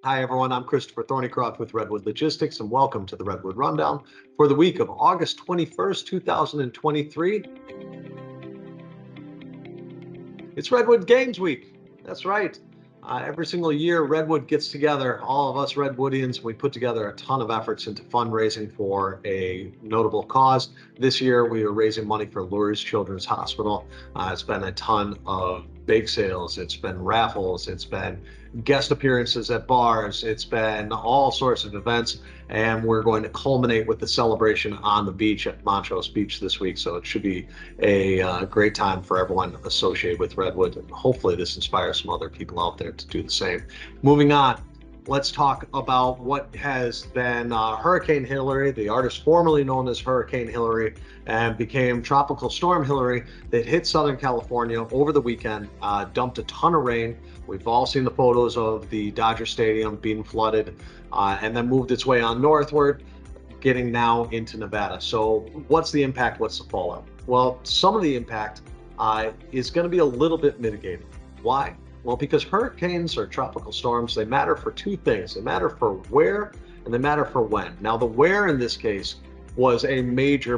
Hi, everyone. I'm Christopher Thornycroft with Redwood Logistics, and welcome to the Redwood Rundown for the week of August 21st, 2023. It's Redwood Games Week. That's right. Every single year, Redwood gets together, all of us Redwoodians, we put together a ton of efforts into fundraising for a notable cause. This year, we are raising money for Lurie's Children's Hospital. It's been a ton of bake sales, it's been raffles, it's been guest appearances at bars, it's been all sorts of events, and we're going to culminate with the celebration on the beach at Montrose Beach this week. So it should be a great time for everyone associated with Redwood. And hopefully, this inspires some other people out there to do the same. Moving on, let's talk about what has been Hurricane Hillary, the artist formerly known as Hurricane Hillary, and became Tropical Storm Hillary that hit Southern California over the weekend, dumped a ton of rain. We've all seen the photos of the Dodger Stadium being flooded, and then moved its way on northward, getting now into Nevada. So what's the impact? What's the fallout? Well, some of the impact is going to be a little bit mitigated. Why? Well, because hurricanes or tropical storms, they matter for two things. They matter for where and they matter for when. Now, the where in this case was a major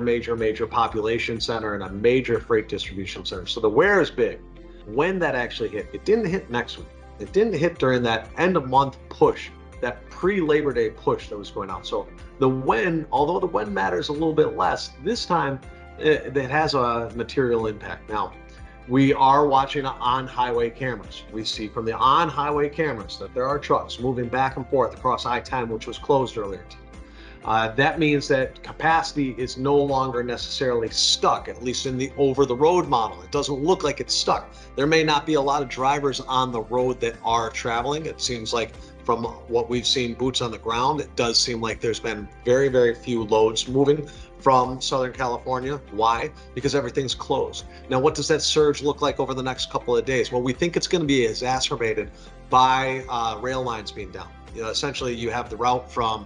population center and a major freight distribution center. So the where is big. When that actually hit, it didn't hit next week. It didn't hit during that end of month push, that pre-Labor Day push that was going on. So the when, although the when matters a little bit less, this time it has a material impact. Now, we are watching on-highway cameras. We see from the on-highway cameras that there are trucks moving back and forth across I-10, which was closed earlier today. That means that capacity is no longer necessarily stuck, at least in the over-the-road model. It doesn't look like it's stuck. There may not be a lot of drivers on the road that are traveling. It seems like from what we've seen boots on the ground, it does seem like there's been very few loads moving from Southern California. Why? Because everything's closed. Now, what does that surge look like over the next couple of days? Well, we think it's going to be exacerbated by rail lines being down. Essentially, you have the route from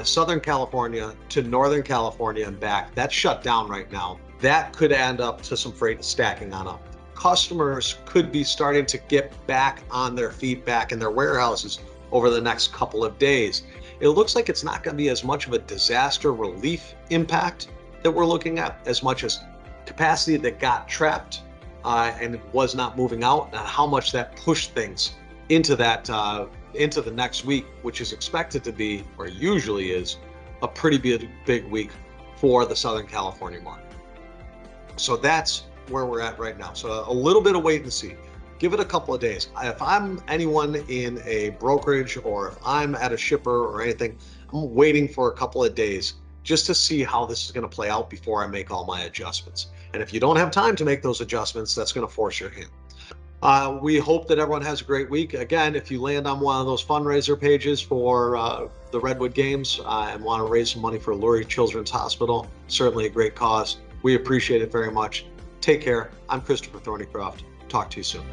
Southern California to Northern California and back. That's shut down right now. That could end up to some freight stacking on up. Customers could be starting to get back on their feet, back in their warehouses over the next couple of days. It looks like it's not going to be as much of a disaster relief impact that we're looking at, as much as capacity that got trapped and was not moving out, and how much that pushed things into that into the next week, which is expected to be, or usually is, a pretty big week for the Southern California market. So that's where we're at right now. So a little bit of wait and see. Give it a couple of days. If I'm anyone in a brokerage or if I'm at a shipper or anything, I'm waiting for a couple of days just to see how this is going to play out before I make all my adjustments. And if you don't have time to make those adjustments, that's going to force your hand. We hope that everyone has a great week. Again, if you land on one of those fundraiser pages for the Redwood Games and want to raise some money for Lurie Children's Hospital, certainly a great cause. We appreciate it very much. Take care. I'm Christopher Thornycroft. Talk to you soon.